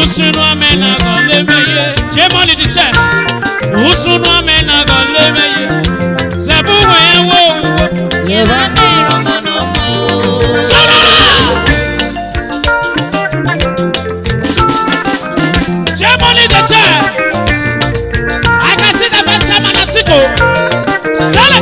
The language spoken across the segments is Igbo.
Usunu amena golemeye. Jemoli di che. Usunu amena golemeye. Zebu wewo. Yevane romonomo. Sarara. Jemoli di che. I can see the best shaman asiko. Sale.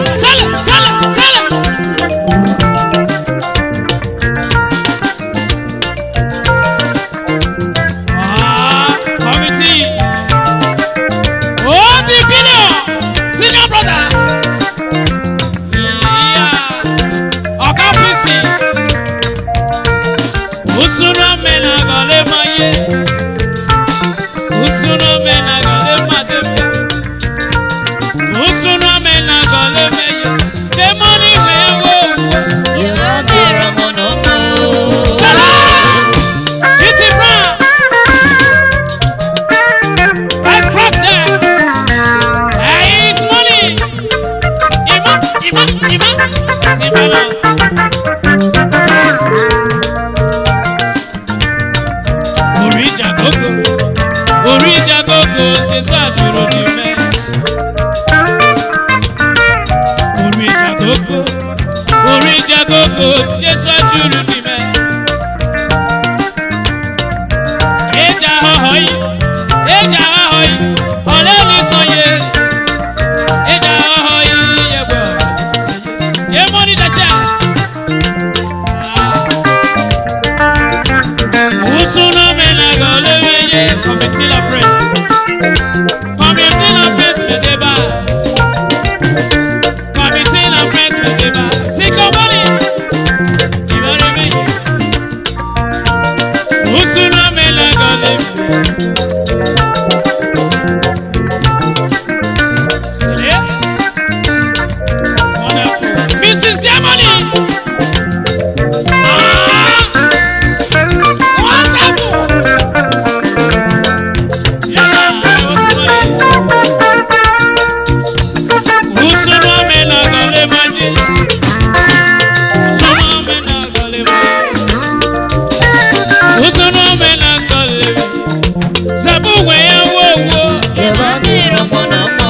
Usunu mena gale maye, usunu mena gale madebe, usunu mena gale maye. Demoni wewo, Yevane romonomo. shala, iti bra, let's rock that. Hey, it's money, ima, Sibalos. Orija gogo, Jesu aduro ni me. Orija gogo, Jesu aduro ni me. Eja hohoi, ole ni soye. Eja hohoi, yebo. Jemoni dacha. Usunu mena gole weye, committee la presse. Committee la presse me deba. Committee la presse me deba. Sikomoni, ibare weye. Usunu mena gole. Sile. Wonderful. Mrs. Germany. Yevane romonomo.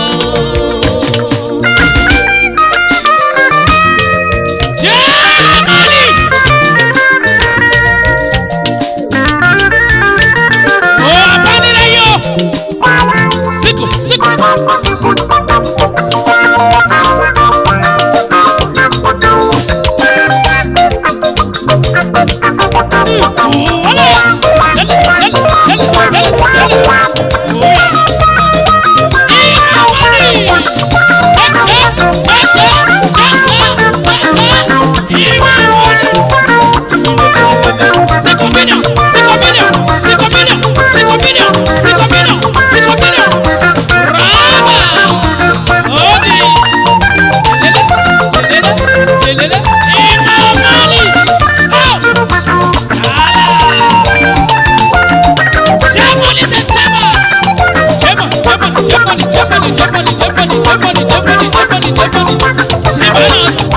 Sibalos.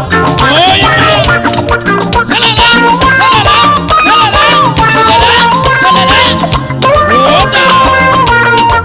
Oh yeah. Salala. Oh no.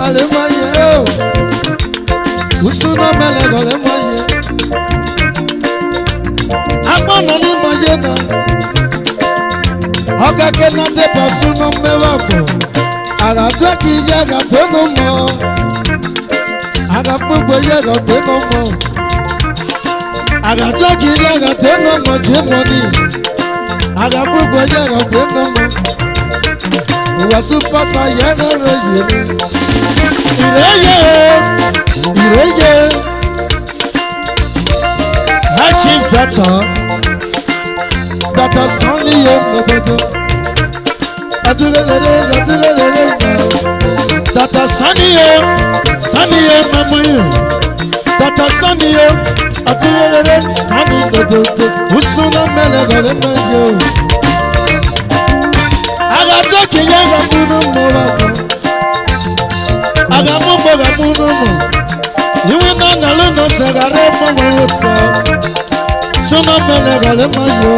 Ale maye Usuna mele gole moye. Akona ni moye na. Oga ke na te pasuna mewa ko. Aga to ki ya ga to no mo. Aga pupo ya ga to no mo. Aga to ki ya ga to no mo je money. Aga pupo ya ga to no mo. Wa super sa ya no re yele. Ireye. Achieve better. Better Stanley better. Adulele. Better Stanley mamuye. Better Stanley. Adulele Stanley better. Usuna mele gole mayo. Aga toki yanga munu mora. Agamuno iwe na nalo no sagare mawotsa sona melegale mayo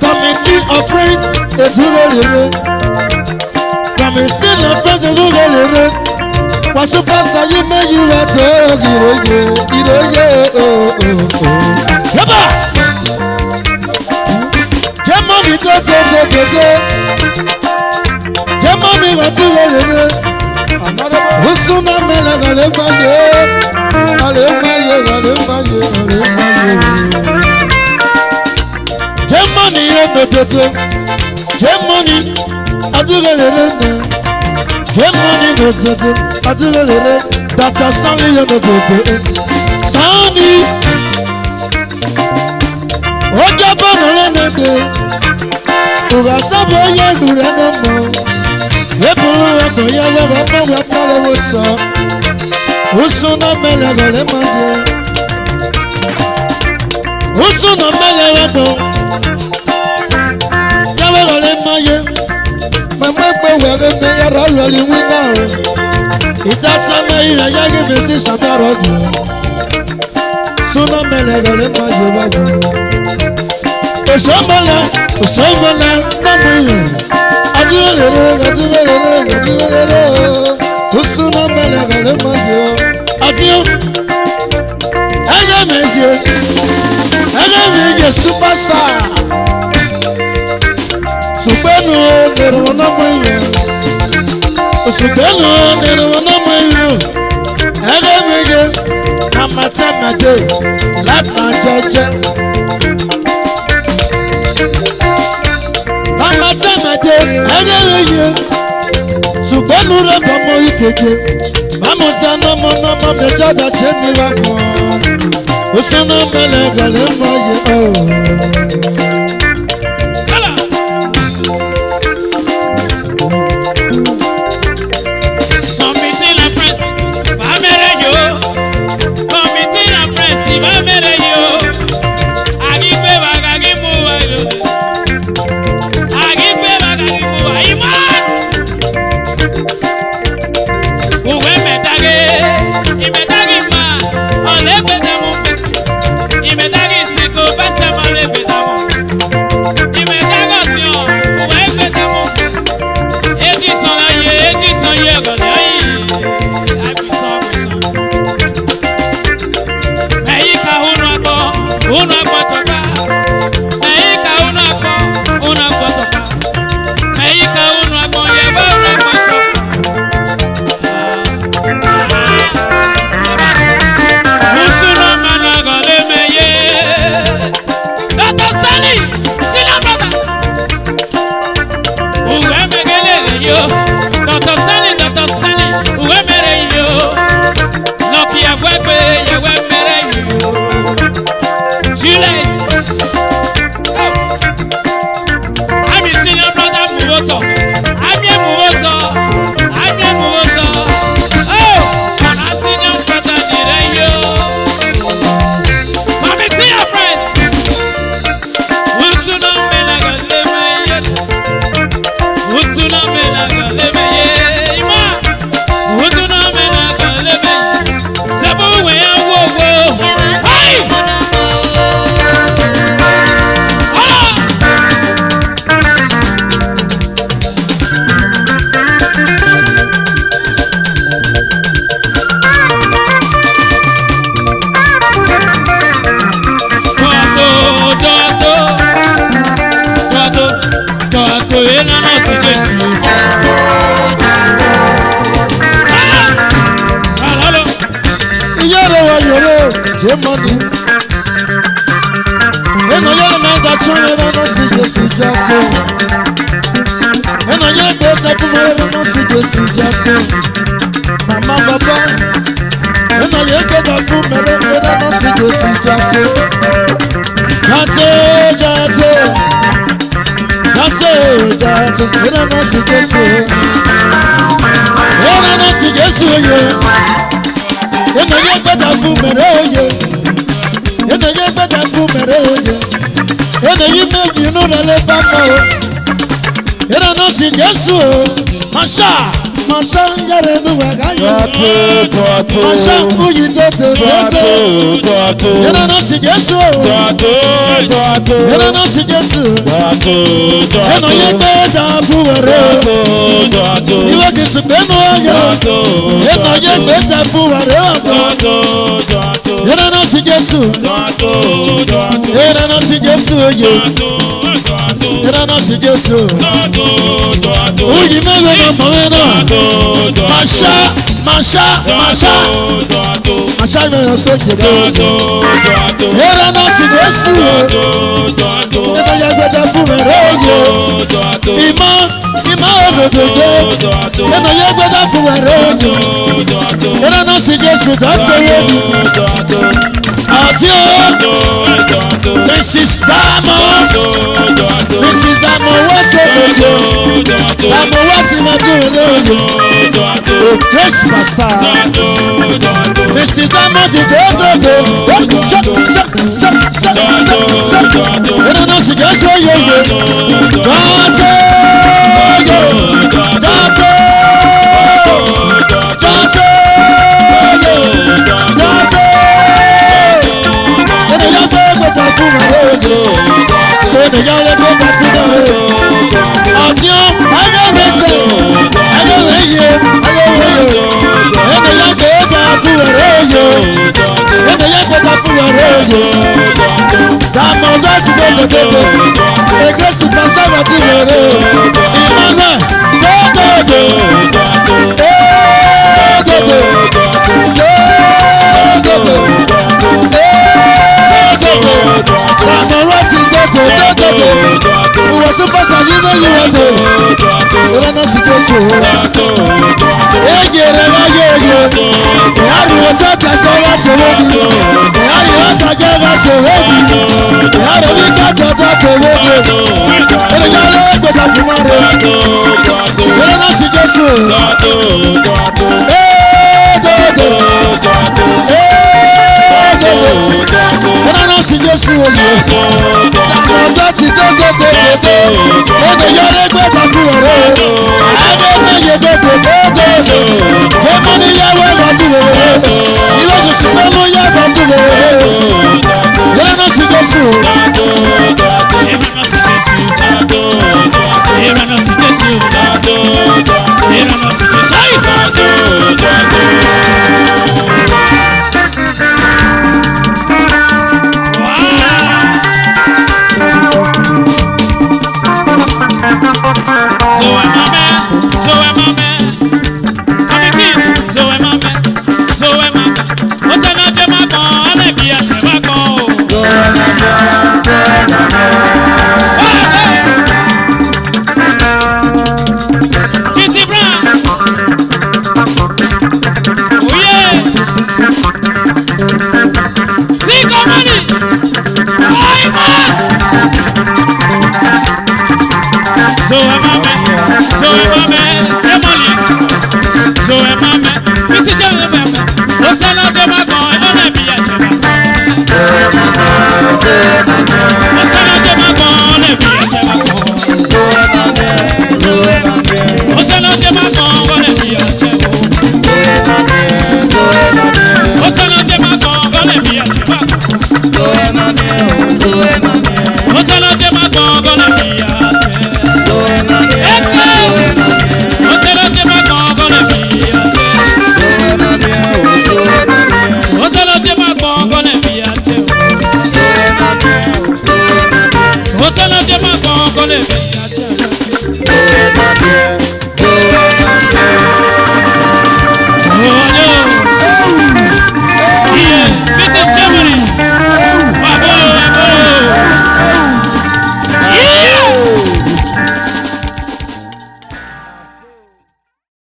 committee of friend etugolere committee of friend etugolere wasu pastor you me you to iroye yaba kemoni to kemoni etugolere Usuna mele gale maye. Money no toto. Money adugele ne. Money no toto adugele. Dr. Stanley no toto. Sani. Oja bana ne be. Uga sabo ye gure no mo. Ebo ya wa pale wotsa. Usuna mele gale maye. Usuna mele gale. Yawe gale maye. Mama pe were me yara loli wina o. Itata me ira yage me si shabaro di. Usuna mele gale maye wa. Oshomola mamuye. Adulele. Usuna mele gale maye. Adio. Ele superstar. Supenu nero na moyo. Supenu nero na moyo. Ele na matamade. Life na jeje. Na matamade. Ele supenu re bomo ikeke. Mamuta no mo meja da chemi wa mo. Usana mele gale maye oh. Sala. Committee la presse, va mere yo. Committee la presse, va mere yo. Agipe bagagi muwa yo. Agipe bagagi muwa iman. Uwe metage, imetage ma. Ole betamu. Imedagi siko basa male betamu. money. And I am not that you don't see this is just. And I am better for my don't see this is just. Mama Baba. And I am better for my don't see this is just. That's it. And I don't see this. And I don't see this. And I am better for my and I get better for me. And you make me know that let back now. And I know see Jesus. Masha, yare no wagayo. Masha, who you did and I know see Jesus. And I know see Jesus. And I get better for me. You are just a beno. And I get better for me. And I know see Jesus. And I know see Jesus. And I know see Jesus. Oh, you may not know. Masha, you so good. And I know see Jesus. And I get better for me. Ima ododo. And I get better for me. And I know see Jesus. This is Damo. What's it? Damo, what's him doing? Yes, Pastor. This is Damo. And I know she gets so young. So am I.